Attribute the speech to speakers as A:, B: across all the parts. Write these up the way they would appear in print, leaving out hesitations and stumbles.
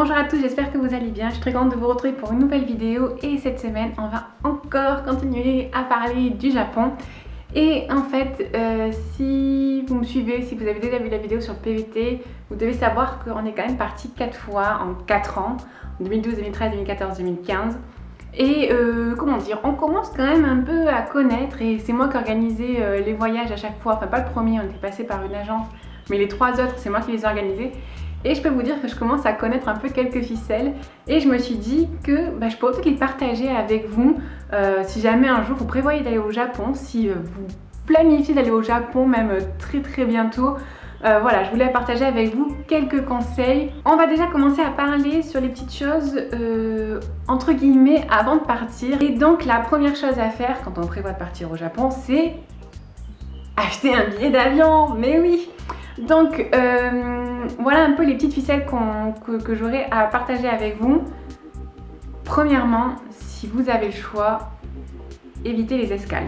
A: Bonjour à tous, j'espère que vous allez bien. Je suis très contente de vous retrouver pour une nouvelle vidéo et cette semaine on va encore continuer à parler du Japon. Et en fait, si vous me suivez, si vous avez déjà vu la vidéo sur le PVT, vous devez savoir qu'on est quand même parti 4 fois en 4 ans, en 2012, 2013, 2014, 2015. Et comment dire, on commence quand même un peu à connaître, et c'est moi qui organisais les voyages à chaque fois. Enfin pas le premier, on était passé par une agence, mais les 3 autres c'est moi qui les ai organisés. Et je peux vous dire que je commence à connaître un peu quelques ficelles, et je me suis dit que je pourrais peut-être les partager avec vous si jamais un jour vous prévoyez d'aller au Japon, si vous planifiez d'aller au Japon même très bientôt. Voilà, je voulais partager avec vous quelques conseils. On va déjà commencer à parler sur les petites choses entre guillemets avant de partir. Et donc la première chose à faire quand on prévoit de partir au Japon, c'est acheter un billet d'avion. Mais oui! Donc voilà un peu les petites ficelles que j'aurai à partager avec vous. Premièrement, si vous avez le choix, évitez les escales.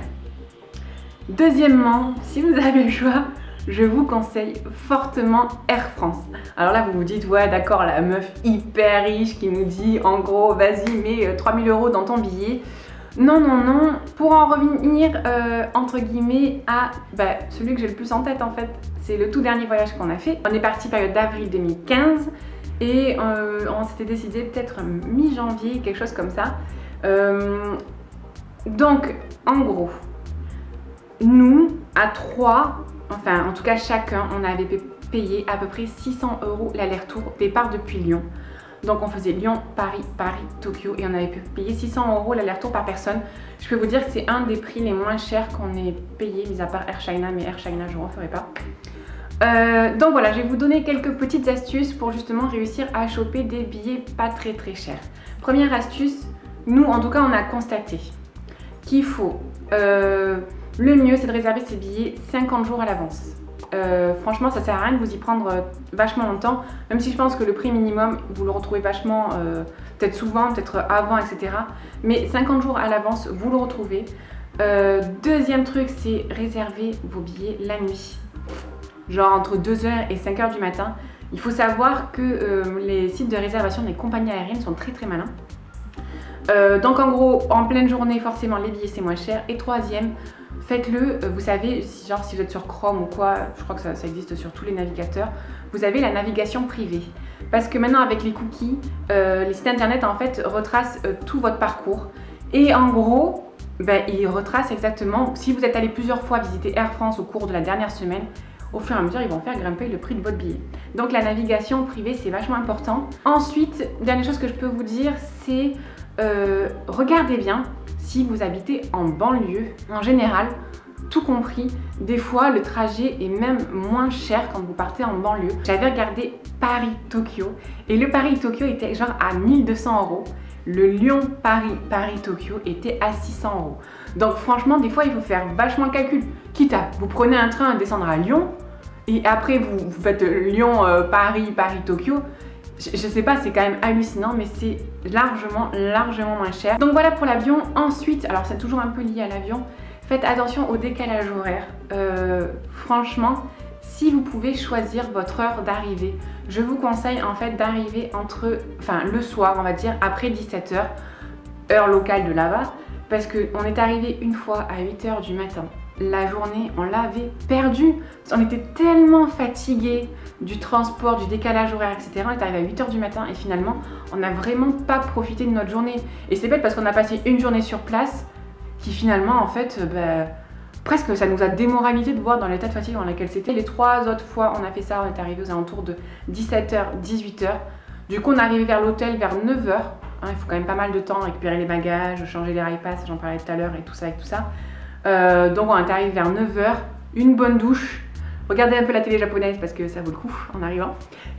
A: Deuxièmement, si vous avez le choix, je vous conseille fortement Air France. Alors là, vous vous dites, ouais d'accord, la meuf hyper riche qui nous dit en gros, vas-y, mets 3000 € dans ton billet. Non, non, non. Pour en revenir, entre guillemets, à celui que j'ai le plus en tête en fait, c'est le tout dernier voyage qu'on a fait. On est parti période d'avril 2015 et on s'était décidé peut-être mi-janvier, quelque chose comme ça. Donc, en gros, nous, à 3, enfin en tout cas chacun, on avait payé à peu près 600 € l'aller-retour, départ depuis Lyon. Donc on faisait Lyon, Paris, Paris, Tokyo, et on avait payé 600 € l'aller-retour par personne. Je peux vous dire que c'est un des prix les moins chers qu'on ait payé, mis à part Air China, mais Air China je ne referai pas. Donc voilà, je vais vous donner quelques petites astuces pour justement réussir à choper des billets pas très chers. Première astuce, nous en tout cas on a constaté qu'il faut, le mieux c'est de réserver ses billets 50 jours à l'avance. Franchement ça sert à rien de vous y prendre vachement longtemps, même si je pense que le prix minimum vous le retrouvez vachement, peut-être souvent, peut-être avant, etc. Mais 50 jours à l'avance vous le retrouvez. Deuxième truc, c'est réserver vos billets la nuit, genre entre 2h et 5h du matin. Il faut savoir que les sites de réservation des compagnies aériennes sont très malins. Donc en gros, en pleine journée, forcément les billets c'est moins cher. Et troisième, faites-le, vous savez, genre si vous êtes sur Chrome ou quoi, je crois que ça existe sur tous les navigateurs, vous avez la navigation privée. Parce que maintenant avec les cookies, les sites internet en fait retracent tout votre parcours. Et en gros, ils retracent exactement, si vous êtes allé plusieurs fois visiter Air France au cours de la dernière semaine, au fur et à mesure ils vont faire grimper le prix de votre billet. Donc la navigation privée c'est vachement important. Ensuite, dernière chose que je peux vous dire, c'est regardez bien si vous habitez en banlieue. En général, tout compris, des fois le trajet est même moins cher quand vous partez en banlieue. J'avais regardé Paris-Tokyo et le Paris-Tokyo était genre à 1200 €. Le Lyon-Paris-Tokyo était à 600 €. Donc franchement, des fois il faut faire vachement le calcul. Quitte à, vous prenez un train à descendre à Lyon et après vous faites Lyon-Paris-Tokyo. Je sais pas, c'est quand même hallucinant, mais c'est largement moins cher. Donc voilà pour l'avion. Ensuite, alors c'est toujours un peu lié à l'avion, faites attention au décalage horaire. Franchement, si vous pouvez choisir votre heure d'arrivée, je vous conseille en fait d'arriver le soir, on va dire après 17 h, heure locale de là-bas, parce qu'on est arrivé une fois à 8 h du matin. La journée, on l'avait perdue. On était tellement fatigués du transport, du décalage horaire, etc. On est arrivé à 8 h du matin et finalement, on n'a vraiment pas profité de notre journée. Et c'est bête parce qu'on a passé une journée sur place qui finalement, en fait, presque ça nous a démoralisé de voir dans l'état de fatigue dans lequel c'était. Les 3 autres fois, on a fait ça, on est arrivé aux alentours de 17 h, 18 h. Du coup, on est arrivé vers l'hôtel vers 9 h. Il faut quand même pas mal de temps, récupérer les bagages, changer les rail-pass, j'en parlais tout à l'heure, et tout ça. Donc on est arrivé vers 9 h, une bonne douche, regardez un peu la télé japonaise parce que ça vaut le coup en arrivant,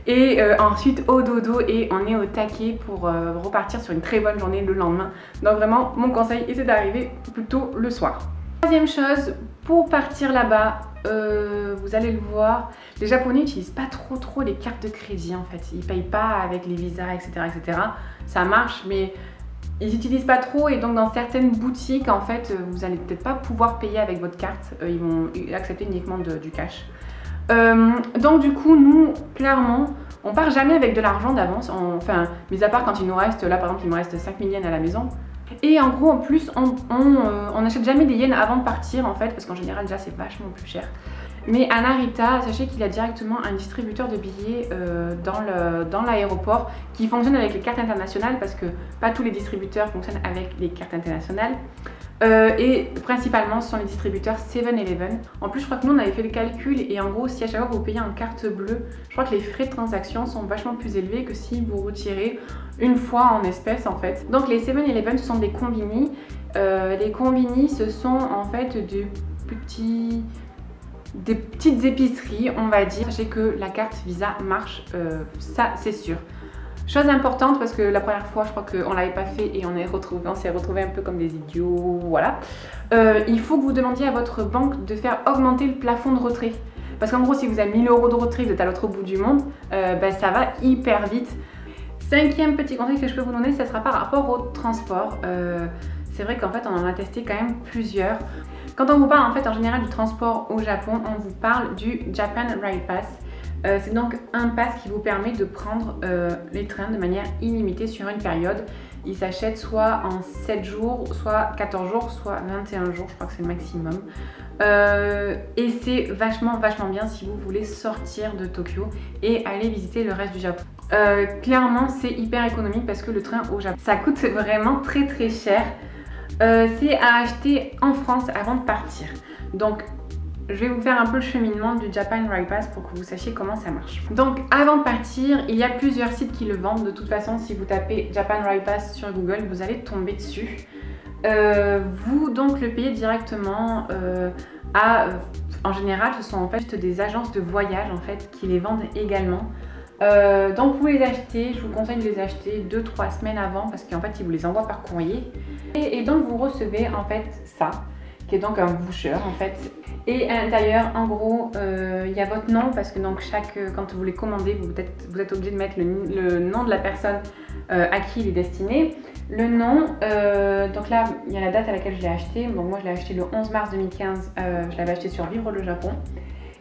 A: et ensuite au dodo, et on est au taquet pour repartir sur une très bonne journée le lendemain. Donc vraiment mon conseil c'est d'arriver plutôt le soir. Troisième chose, pour partir là-bas, vous allez le voir, les Japonais n'utilisent pas trop les cartes de crédit en fait, ils payent pas avec les visas, etc. Ça marche, mais ils n'utilisent pas trop, et donc dans certaines boutiques en fait vous allez peut-être pas pouvoir payer avec votre carte, ils vont accepter uniquement du cash. Donc du coup nous clairement On part jamais avec de l'argent d'avance, enfin, mis à part quand il nous reste, là par exemple, il me reste 5000 yens à la maison. Et en gros, en plus, on n'achète jamais des yens avant de partir en fait, parce qu'en général, déjà, c'est vachement plus cher. Mais à Narita, sachez qu'il y a directement un distributeur de billets dans l'aéroport qui fonctionne avec les cartes internationales, parce que pas tous les distributeurs fonctionnent avec les cartes internationales. Et principalement ce sont les distributeurs 7-Eleven. En plus je crois que nous on avait fait le calcul et en gros si à chaque fois que vous payez en carte bleue, je crois que les frais de transaction sont vachement plus élevés que si vous retirez une fois en espèces en fait. Donc les 7-Eleven ce sont des combini. Les combini ce sont en fait des petites épiceries on va dire. Sachez que la carte Visa marche, ça c'est sûr. Chose importante parce que la première fois je crois qu'on l'avait pas fait et on s'est retrouvé un peu comme des idiots, voilà. Il faut que vous demandiez à votre banque de faire augmenter le plafond de retrait. Parce qu'en gros si vous avez 1000 € de retrait, vous êtes à l'autre bout du monde, ça va hyper vite. Cinquième petit conseil que je peux vous donner, ça sera par rapport au transport. C'est vrai qu'en fait on en a testé quand même plusieurs. Quand on vous parle en fait en général du transport au Japon, on vous parle du Japan Rail Pass. C'est donc un pass qui vous permet de prendre les trains de manière illimitée sur une période. Il s'achète soit en 7 jours, soit 14 jours, soit 21 jours, je crois que c'est le maximum. Et c'est vachement bien si vous voulez sortir de Tokyo et aller visiter le reste du Japon. Clairement, c'est hyper économique parce que le train au Japon, ça coûte vraiment très cher. C'est à acheter en France avant de partir. Donc, je vais vous faire un peu le cheminement du Japan Rail Pass pour que vous sachiez comment ça marche. Donc avant de partir, il y a plusieurs sites qui le vendent. De toute façon, si vous tapez Japan Rail Pass sur Google, vous allez tomber dessus. Vous donc le payez directement en général, ce sont en fait des agences de voyage en fait qui les vendent également. Donc vous les achetez, je vous conseille de les acheter 2-3 semaines avant parce qu'en fait ils vous les envoient par courrier. Et donc vous recevez en fait ça, qui est donc un voucher en fait. Et à l'intérieur, en gros, il y a votre nom parce que donc quand vous les commandez, vous êtes obligé de mettre le nom de la personne à qui il est destiné. Le nom, donc là, il y a la date à laquelle je l'ai acheté. Donc moi, je l'ai acheté le 11 mars 2015. Je l'avais acheté sur Vivre le Japon.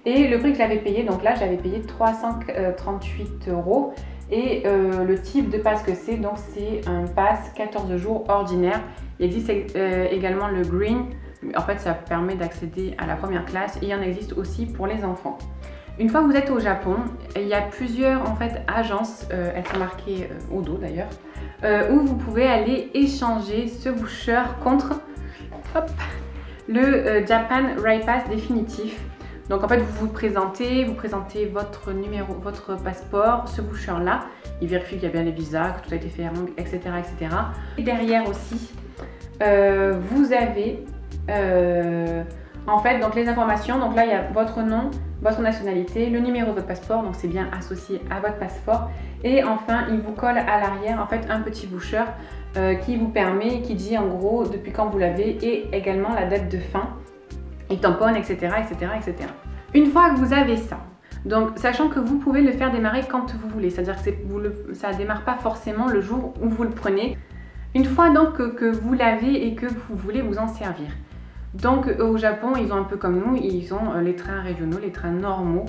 A: Et le prix que je l'avais payé, donc là, j'avais payé 338 €. Et le type de pass que c'est, donc c'est un pass 14 jours ordinaire. Il existe également le Green. En fait, ça permet d'accéder à la première classe et il y en existe aussi pour les enfants. Une fois que vous êtes au Japon, il y a plusieurs en fait agences, elles sont marquées au dos d'ailleurs, où vous pouvez aller échanger ce voucher contre le Japan Rail Pass définitif. Donc en fait, vous présentez votre numéro, votre passeport, ce voucher là, il vérifie qu'il y a bien les visas, que tout a été fait à langue, etc. Et derrière aussi, vous avez en fait donc les informations. Donc là il y a votre nom, votre nationalité, le numéro de votre passeport, donc c'est bien associé à votre passeport. Et enfin il vous colle à l'arrière en fait un petit voucher qui vous permet, qui dit en gros depuis quand vous l'avez et également la date de fin. Il tamponne, etc. Une fois que vous avez ça, donc sachant que vous pouvez le faire démarrer quand vous voulez, c'est-à-dire que ça ne démarre pas forcément le jour où vous le prenez. Une fois donc que vous l'avez et que vous voulez vous en servir. Donc au Japon, ils ont un peu comme nous, ils ont les trains régionaux, les trains normaux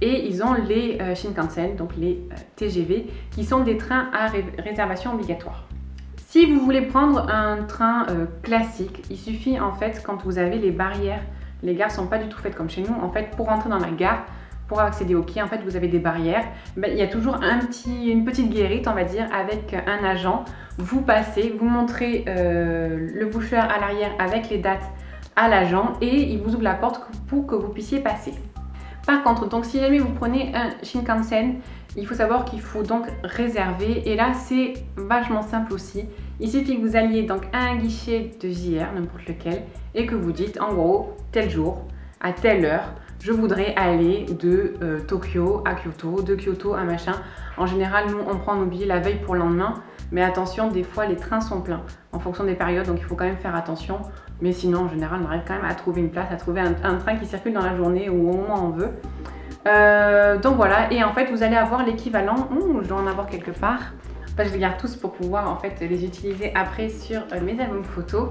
A: et ils ont les Shinkansen, donc les TGV, qui sont des trains à réservation obligatoire. Si vous voulez prendre un train classique, il suffit en fait quand vous avez les barrières, les gares ne sont pas du tout faites comme chez nous, en fait pour rentrer dans la gare, pour accéder au quai, en fait vous avez des barrières, il y a toujours une petite guérite on va dire avec un agent. Vous passez, vous montrez le voucher à l'arrière avec les dates à l'agent et il vous ouvre la porte pour que vous puissiez passer. Par contre, donc si jamais vous prenez un Shinkansen, il faut savoir qu'il faut donc réserver et là c'est vachement simple aussi. Il suffit que vous alliez donc à un guichet de JR, n'importe lequel, et que vous dites en gros tel jour, à telle heure, je voudrais aller de Tokyo à Kyoto, de Kyoto à machin. En général, nous on prend nos billets la veille pour le lendemain, mais attention, des fois les trains sont pleins en fonction des périodes, donc il faut quand même faire attention. Mais sinon, en général, on arrive quand même à trouver une place, à trouver un train qui circule dans la journée ou au moment où on veut. Donc voilà, et en fait, vous allez avoir l'équivalent, je dois en avoir quelque part. Enfin, je les garde tous pour pouvoir en fait les utiliser après sur mes albums photos.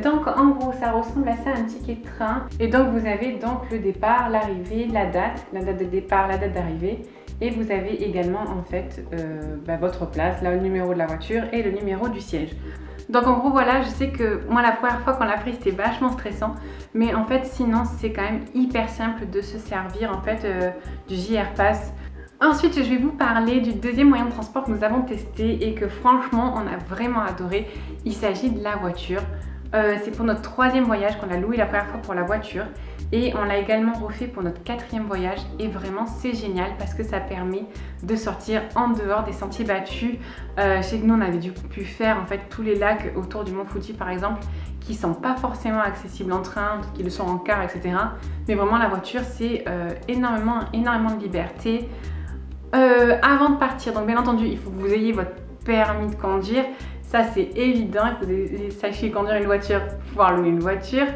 A: Donc en gros ça ressemble à ça, un ticket de train. Et donc vous avez donc le départ, l'arrivée, la date de départ, la date d'arrivée. Et vous avez également en fait votre place, là, le numéro de la voiture et le numéro du siège. Donc en gros voilà, je sais que moi la première fois qu'on l'a pris c'était vachement stressant, mais en fait sinon c'est quand même hyper simple de se servir en fait du JR Pass. Ensuite, je vais vous parler du deuxième moyen de transport que nous avons testé et que franchement, on a vraiment adoré. Il s'agit de la voiture. C'est pour notre troisième voyage qu'on a loué la première fois pour la voiture. Et on l'a également refait pour notre quatrième voyage. Et vraiment, c'est génial parce que ça permet de sortir en dehors des sentiers battus. Je sais que nous, on avait pu faire en fait tous les lacs autour du Mont Fuji par exemple, qui ne sont pas forcément accessibles en train, qui le sont en car, etc. Mais vraiment, la voiture, c'est énormément de liberté. Avant de partir, donc bien entendu, il faut que vous ayez votre permis de conduire. Ça, c'est évident. Il faut que vous sachiez conduire une voiture pour pouvoir louer une voiture.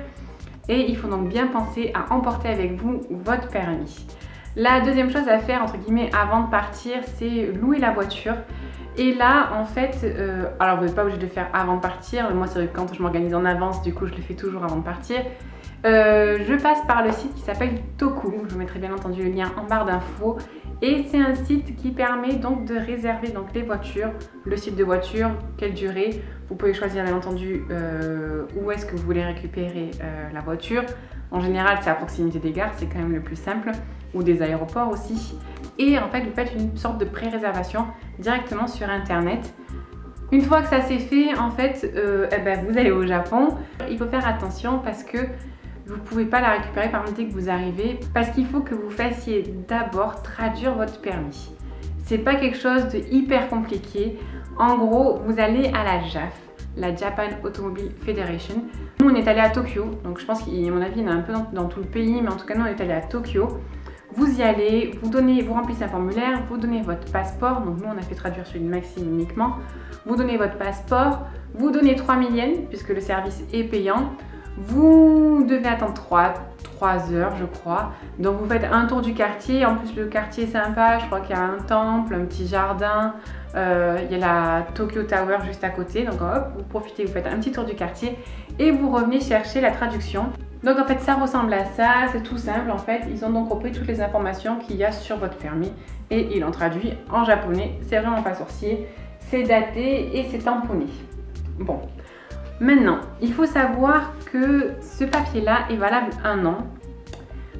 A: Et il faut donc bien penser à emporter avec vous votre permis. La deuxième chose à faire, entre guillemets, avant de partir, c'est louer la voiture. Et là, en fait, alors vous n'êtes pas obligé de le faire avant de partir. Moi, c'est vrai que quand je m'organise en avance, du coup, je le fais toujours avant de partir. Je passe par le site qui s'appelle Toku. Je vous mettrai bien entendu le lien en barre d'infos. Et c'est un site qui permet donc de réserver donc les voitures, le type de voiture, quelle durée. Vous pouvez choisir bien entendu où est-ce que vous voulez récupérer la voiture. En général, c'est à proximité des gares, c'est quand même le plus simple, ou des aéroports aussi. Et en fait, vous faites une sorte de pré-réservation directement sur internet. Une fois que ça c'est fait, en fait, vous allez au Japon. Il faut faire attention parce que vous ne pouvez pas la récupérer par dès que vous arrivez, parce qu'il faut que vous fassiez d'abord traduire votre permis. C'est pas quelque chose de hyper compliqué. En gros, vous allez à la JAF, la Japan Automobile Federation. Nous, on est allé à Tokyo, donc je pense qu'à mon avis, il y en a un peu dans tout le pays, mais en tout cas, nous, on est allé à Tokyo. Vous y allez, vous remplissez un formulaire, vous donnez votre passeport. Donc nous, on a fait traduire celui de Maxime uniquement. Vous donnez votre passeport, vous donnez 3000 yens, puisque le service est payant. Vous devez attendre 3 heures, je crois. Donc vous faites un tour du quartier. En plus, le quartier est sympa. Je crois qu'il y a un temple, un petit jardin. Il y a la Tokyo Tower juste à côté. Donc hop, vous profitez, vous faites un petit tour du quartier et vous revenez chercher la traduction. Donc en fait, ça ressemble à ça. C'est tout simple en fait. Ils ont donc repris toutes les informations qu'il y a sur votre permis et ils l'ont traduit en japonais. C'est vraiment pas sorcier. C'est daté et c'est tamponné. Bon. Maintenant, il faut savoir que ce papier-là est valable 1 an.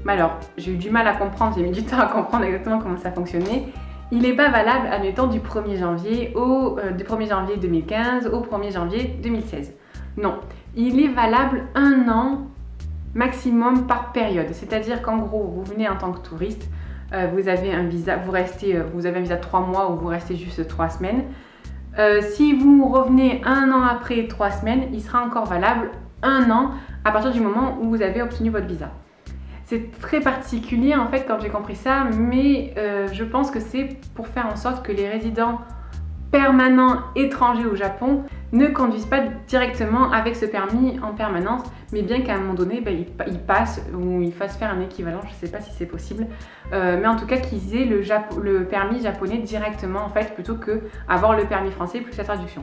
A: Mais alors, j'ai eu du mal à comprendre, j'ai mis du temps à comprendre exactement comment ça fonctionnait. Il n'est pas valable, admettons, du 1er janvier 2015 au 1er janvier 2016. Non, il est valable 1 an maximum par période. C'est-à-dire qu'en gros, vous venez en tant que touriste, vous avez un visa, vous avez un visa de 3 mois ou vous restez juste 3 semaines. Si vous revenez 1 an après 3 semaines, il sera encore valable 1 an à partir du moment où vous avez obtenu votre visa. C'est très particulier en fait quand j'ai compris ça, mais je pense que c'est pour faire en sorte que les résidents permanents étrangers au Japon ne conduisent pas directement avec ce permis en permanence, mais bien qu'à un moment donné, ils passent ou ils fassent faire un équivalent, je ne sais pas si c'est possible, mais en tout cas qu'ils aient le permis japonais directement en fait, plutôt que avoir le permis français plus la traduction.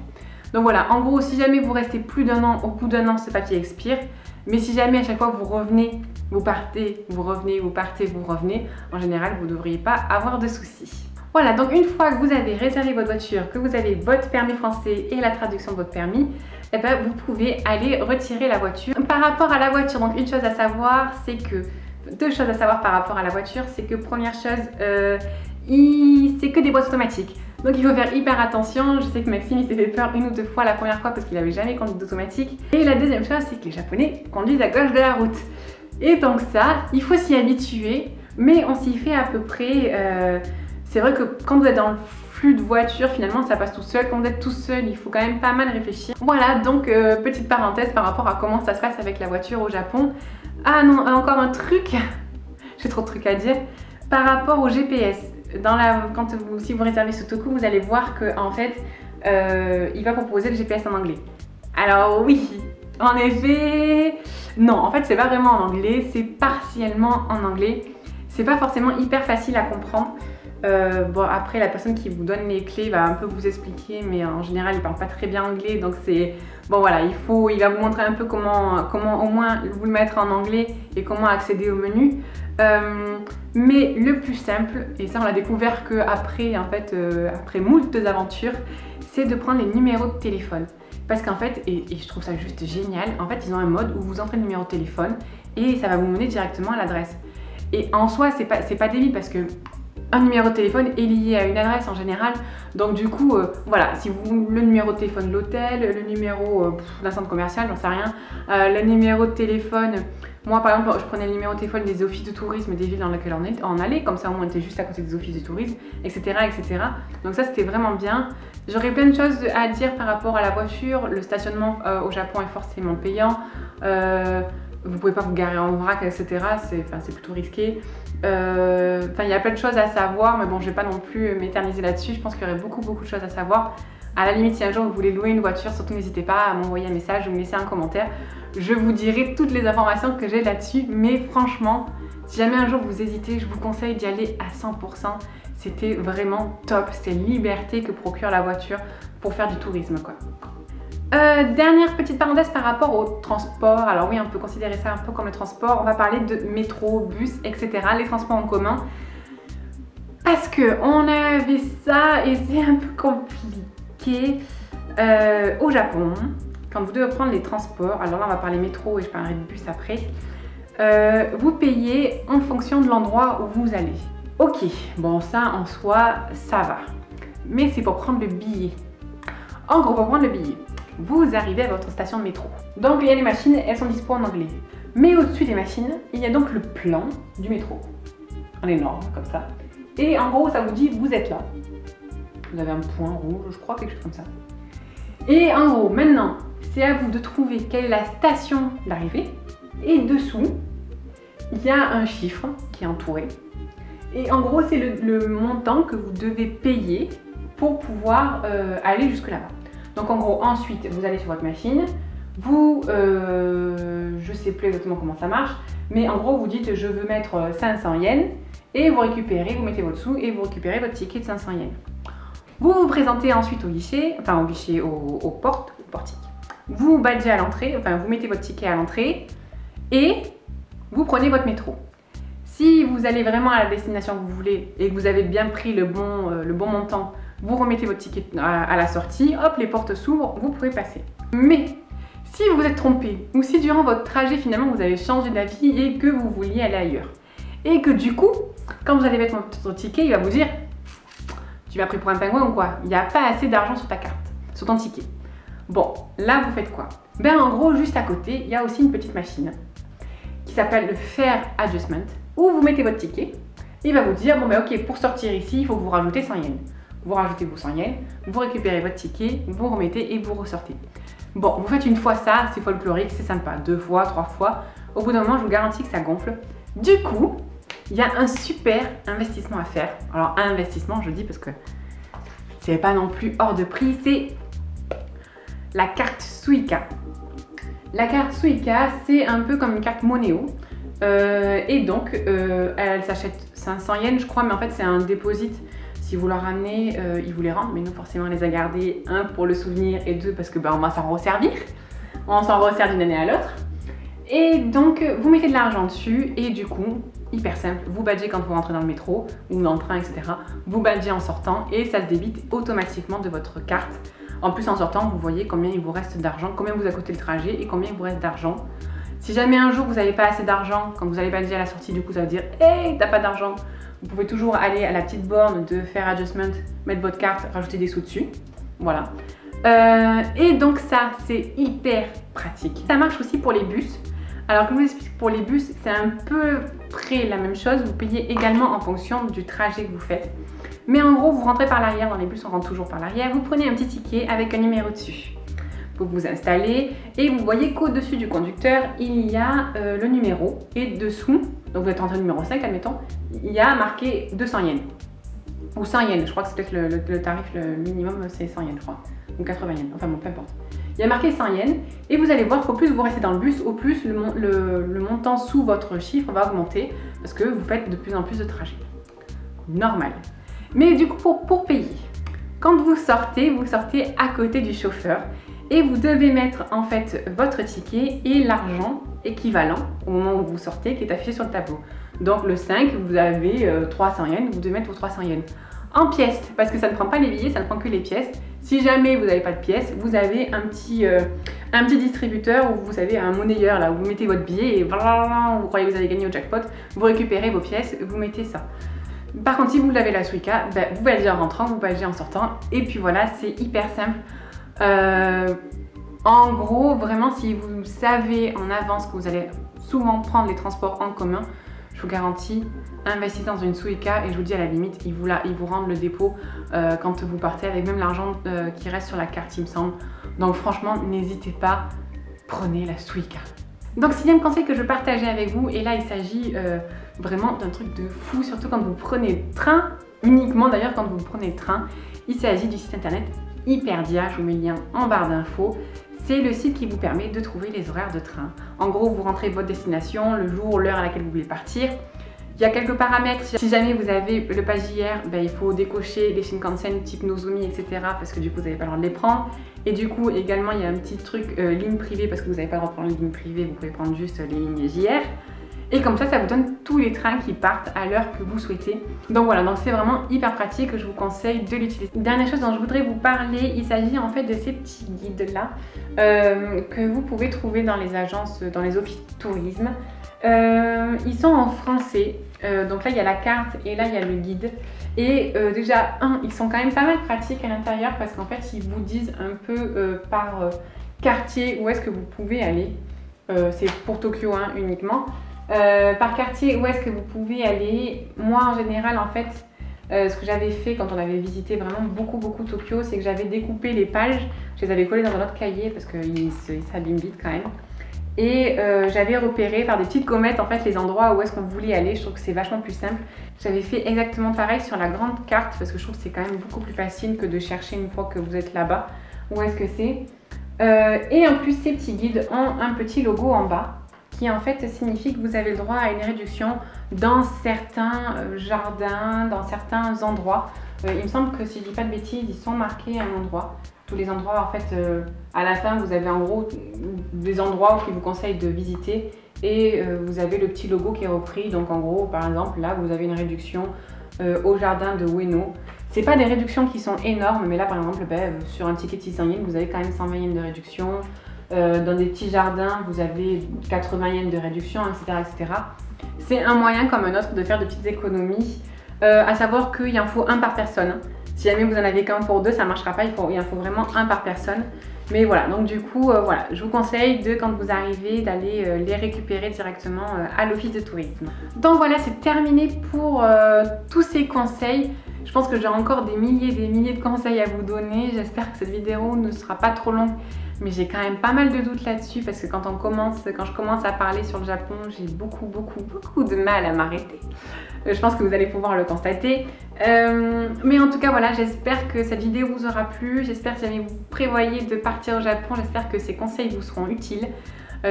A: Donc voilà, en gros, si jamais vous restez plus d'1 an, au bout d'1 an, ce papier expire, mais si jamais à chaque fois vous revenez, vous partez, vous revenez, vous partez, vous revenez, en général, vous ne devriez pas avoir de soucis. Voilà, donc une fois que vous avez réservé votre voiture, que vous avez votre permis français et la traduction de votre permis, eh ben, vous pouvez aller retirer la voiture. Par rapport à la voiture, donc une chose à savoir, c'est que, 2 choses à savoir par rapport à la voiture, c'est que première chose, c'est que des boîtes automatiques. Donc il faut faire hyper attention. Je sais que Maxime il s'est fait peur 1 ou 2 fois la première fois parce qu'il n'avait jamais conduit d'automatique. Et la deuxième chose, c'est que les Japonais conduisent à gauche de la route. Et donc ça, il faut s'y habituer, mais on s'y fait à peu près. C'est vrai que quand vous êtes dans le flux de voitures, finalement ça passe tout seul. Quand vous êtes tout seul, il faut quand même pas mal réfléchir. Voilà, donc petite parenthèse par rapport à comment ça se passe avec la voiture au Japon. Ah non, encore un truc, j'ai trop de trucs à dire. Par rapport au GPS, si vous réservez sur Toku, vous allez voir que en fait, il va proposer le GPS en anglais. Alors oui, en effet, non, en fait c'est pas vraiment en anglais, c'est partiellement en anglais. C'est pas forcément hyper facile à comprendre. Bon, après la personne qui vous donne les clés va un peu vous expliquer, mais en général il parle pas très bien anglais, donc c'est bon voilà, il va vous montrer un peu comment au moins vous le mettre en anglais et comment accéder au menu. Mais le plus simple, et ça on l'a découvert qu'après en fait, après moult aventures, c'est de prendre les numéros de téléphone. Parce qu'en fait, et je trouve ça juste génial, en fait ils ont un mode où vous entrez le numéro de téléphone et ça va vous mener directement à l'adresse. Et en soi c'est pas débile parce que un numéro de téléphone est lié à une adresse en général, donc du coup voilà, si vous le numéro de téléphone de l'hôtel, le numéro d'un centre commercial, j'en sais rien, le numéro de téléphone, moi par exemple je prenais le numéro de téléphone des offices de tourisme des villes dans lesquelles on allait, comme ça au moins on était juste à côté des offices de tourisme, etc. etc. Donc ça c'était vraiment bien. J'aurais plein de choses à dire par rapport à la voiture. Le stationnement au Japon est forcément payant. Vous pouvez pas vous garer en vrac, etc. C'est plutôt risqué. Il y a plein de choses à savoir, mais bon, je vais pas non plus m'éterniser là-dessus. Je pense qu'il y aurait beaucoup de choses à savoir. À la limite, si un jour vous voulez louer une voiture, surtout n'hésitez pas à m'envoyer un message ou me laisser un commentaire. Je vous dirai toutes les informations que j'ai là-dessus. Mais franchement, si jamais un jour vous hésitez, je vous conseille d'y aller à 100%. C'était vraiment top. C'est liberté que procure la voiture pour faire du tourisme, quoi. Dernière petite parenthèse par rapport au transport. Alors oui, on peut considérer ça un peu comme le transport. On va parler de métro, bus, etc. Les transports en commun. Parce que on avait ça et c'est un peu compliqué au Japon. Quand vous devez prendre les transports, alors là on va parler métro et je parlerai de bus après. Vous payez en fonction de l'endroit où vous allez. Ok, bon ça en soi, ça va. Mais c'est pour prendre le billet. En gros, pour prendre le billet, vous arrivez à votre station de métro. Donc il y a les machines, elles sont dispo en anglais. Mais au-dessus des machines, il y a donc le plan du métro. En énorme, comme ça. Et en gros, ça vous dit, vous êtes là. Vous avez un point rouge, je crois, quelque chose comme ça. Et en gros, maintenant, c'est à vous de trouver quelle est la station d'arrivée. Et dessous, il y a un chiffre qui est entouré. Et en gros, c'est le montant que vous devez payer pour pouvoir aller jusque là-bas. Donc en gros, ensuite, vous allez sur votre machine, vous, je sais plus exactement comment ça marche, mais en gros, vous dites je veux mettre 500 yens et vous récupérez, vous mettez votre sou et vous récupérez votre ticket de 500 yens. Vous vous présentez ensuite au guichet, enfin au guichet, aux portes, au portique. Vous badgez à l'entrée, enfin vous mettez votre ticket à l'entrée et vous prenez votre métro. Si vous allez vraiment à la destination que vous voulez et que vous avez bien pris le bon montant, vous remettez votre ticket à la sortie, hop, les portes s'ouvrent, vous pouvez passer. Mais si vous vous êtes trompé ou si durant votre trajet finalement vous avez changé d'avis et que vous vouliez aller ailleurs et que du coup, quand vous allez mettre votre ticket, il va vous dire tu m'as pris pour un pingouin ou quoi? Il n'y a pas assez d'argent sur ta carte, sur ton ticket. Bon, là vous faites quoi? Ben en gros, juste à côté, il y a aussi une petite machine qui s'appelle le Fare Adjustment où vous mettez votre ticket. Il va vous dire bon ben ok, pour sortir ici, il faut que vous rajoutez 100 yens. Vous rajoutez vos 100 yens, vous récupérez votre ticket, vous remettez et vous ressortez. Bon, vous faites une fois ça, c'est folklorique, c'est sympa. 2 fois, 3 fois. Au bout d'un moment, je vous garantis que ça gonfle. Du coup, il y a un super investissement à faire. Alors, un investissement, je dis parce que c'est pas non plus hors de prix, c'est la carte Suica. La carte Suica, c'est un peu comme une carte Monéo. Et donc, elle s'achète 500 yens, je crois, mais en fait, c'est un deposit. Si vous leur ramenez, ils vous les rendent, mais nous forcément on les a gardés, 1 pour le souvenir et 2 parce que on va s'en resservir. On s'en resserre d'une année à l'autre. Et donc vous mettez de l'argent dessus et du coup, hyper simple, vous badgez quand vous rentrez dans le métro ou dans le train, etc. Vous badgez en sortant et ça se débite automatiquement de votre carte. En plus en sortant, vous voyez combien il vous reste d'argent, combien vous a coûté le trajet et combien il vous reste d'argent. Si jamais un jour vous n'avez pas assez d'argent, quand vous allez badger à la sortie, du coup ça veut dire « Hey, t'as pas d'argent !» Vous pouvez toujours aller à la petite borne de Fare Adjustment, mettre votre carte, rajouter des sous dessus. Voilà. Et donc ça, c'est hyper pratique. Ça marche aussi pour les bus. Alors, comme je vous explique, pour les bus, c'est un peu près la même chose. Vous payez également en fonction du trajet que vous faites. Mais en gros, vous rentrez par l'arrière. Dans les bus, on rentre toujours par l'arrière. Vous prenez un petit ticket avec un numéro dessus. Vous vous installez et vous voyez qu'au-dessus du conducteur, il y a le numéro. Et dessous, donc vous êtes rentré numéro 5, admettons, il y a marqué 200 yens. Ou 100 yens, je crois que c'est peut-être le tarif le minimum, c'est 100 yens, je crois. Ou 80 yens, enfin bon, peu importe. Il y a marqué 100 yens et vous allez voir qu'au plus vous restez dans le bus, au plus le montant sous votre chiffre va augmenter parce que vous faites de plus en plus de trajets. Normal. Mais du coup, pour payer, quand vous sortez à côté du chauffeur et vous devez mettre en fait votre ticket et l'argent équivalent au moment où vous sortez qui est affiché sur le tableau. Donc le 5, vous avez 300 yens, vous devez mettre vos 300 yens. En pièces, parce que ça ne prend pas les billets, ça ne prend que les pièces. Si jamais vous n'avez pas de pièces, vous avez un petit distributeur où vous avez un monnayeur là où vous mettez votre billet et voilà, vous croyez que vous avez gagné au jackpot, vous récupérez vos pièces, vous mettez ça. Par contre, si vous l'avez la Suica, ben, vous validez en rentrant, vous validez en sortant et puis voilà, c'est hyper simple. En gros, vraiment, si vous savez en avance que vous allez souvent prendre les transports en commun, je vous garantis, investissez dans une Suica et je vous dis à la limite, ils vous rendent le dépôt quand vous partez avec même l'argent qui reste sur la carte, il me semble. Donc franchement, n'hésitez pas, prenez la Suica. Donc 6e conseil que je partageais avec vous, et là il s'agit vraiment d'un truc de fou, surtout quand vous prenez le train, uniquement d'ailleurs quand vous prenez le train, il s'agit du site internet Hyperdia, je vous mets le lien en barre d'infos. C'est le site qui vous permet de trouver les horaires de train. En gros, vous rentrez votre destination, le jour, l'heure à laquelle vous voulez partir. Il y a quelques paramètres. Si jamais vous avez le pass JR, ben, il faut décocher les Shinkansen type Nozomi, etc. parce que du coup, vous n'avez pas le droit de les prendre. Et du coup, également, il y a un petit truc ligne privée parce que vous n'avez pas le droit de prendre les lignes privées, vous pouvez prendre juste les lignes JR. Et comme ça vous donne tous les trains qui partent à l'heure que vous souhaitez. Donc voilà, donc c'est vraiment hyper pratique, je vous conseille de l'utiliser. Dernière chose dont je voudrais vous parler, il s'agit en fait de ces petits guides là que vous pouvez trouver dans les agences, dans les offices de tourisme. Ils sont en français, donc là il y a la carte et là il y a le guide. Et déjà, ils sont quand même pas mal pratiques à l'intérieur parce qu'en fait ils vous disent un peu par quartier où est-ce que vous pouvez aller. C'est pour Tokyo hein, uniquement. Par quartier, où est-ce que vous pouvez aller? Moi en général en fait ce que j'avais fait quand on avait visité vraiment beaucoup Tokyo, c'est que j'avais découpé les pages, je les avais collées dans un autre cahier parce qu'ils s'abîment vite quand même, et j'avais repéré par des petites gommettes en fait les endroits où est-ce qu'on voulait aller. Je trouve que c'est vachement plus simple. J'avais fait exactement pareil sur la grande carte parce que je trouve que c'est quand même beaucoup plus facile que de chercher une fois que vous êtes là-bas où est-ce que c'est. Et en plus ces petits guides ont un petit logo en bas qui en fait signifie que vous avez le droit à une réduction dans certains jardins, dans certains endroits. Il me semble que si je dis pas de bêtises, ils sont marqués à un endroit. Tous les endroits en fait, à la fin vous avez en gros des endroits qui vous conseillent de visiter et vous avez le petit logo qui est repris. Donc en gros par exemple là vous avez une réduction au jardin de Ueno. C'est pas des réductions qui sont énormes, mais là par exemple sur un ticket de 600 yens vous avez quand même 120 yens de réduction. Dans des petits jardins, vous avez 80 yens de réduction, etc. etc. C'est un moyen comme un autre de faire de petites économies. À savoir qu'il en faut un par personne. Si jamais vous en avez qu'un pour deux, ça ne marchera pas, il en faut vraiment un par personne. Mais voilà, donc du coup, voilà, je vous conseille quand vous arrivez d'aller les récupérer directement à l'office de tourisme. Donc voilà, c'est terminé pour tous ces conseils. Je pense que j'ai encore des milliers de conseils à vous donner. J'espère que cette vidéo ne sera pas trop longue. Mais j'ai quand même pas mal de doutes là-dessus parce que quand je commence à parler sur le Japon, j'ai beaucoup de mal à m'arrêter. Je pense que vous allez pouvoir le constater. Mais en tout cas, voilà, j'espère que cette vidéo vous aura plu. J'espère que si jamais vous prévoyez de partir au Japon, j'espère que ces conseils vous seront utiles.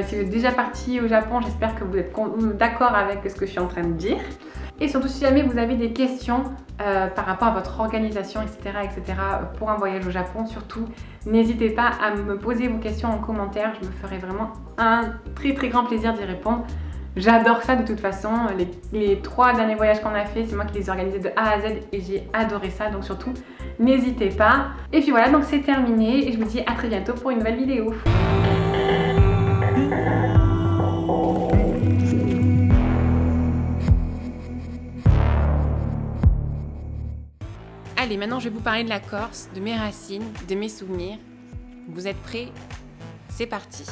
A: Si vous êtes déjà parti au Japon, j'espère que vous êtes d'accord avec ce que je suis en train de dire. Et surtout, si jamais vous avez des questions par rapport à votre organisation, etc. pour un voyage au Japon, surtout, n'hésitez pas à me poser vos questions en commentaire. Je me ferai vraiment un très grand plaisir d'y répondre. J'adore ça de toute façon. Les 3 derniers voyages qu'on a fait, c'est moi qui les ai organisés de A à Z et j'ai adoré ça. Donc surtout, n'hésitez pas. Et puis voilà, donc c'est terminé et je vous dis à très bientôt pour une nouvelle vidéo. Allez, maintenant je vais vous parler de la Corse, de mes racines, de mes souvenirs. Vous êtes prêts? C'est parti!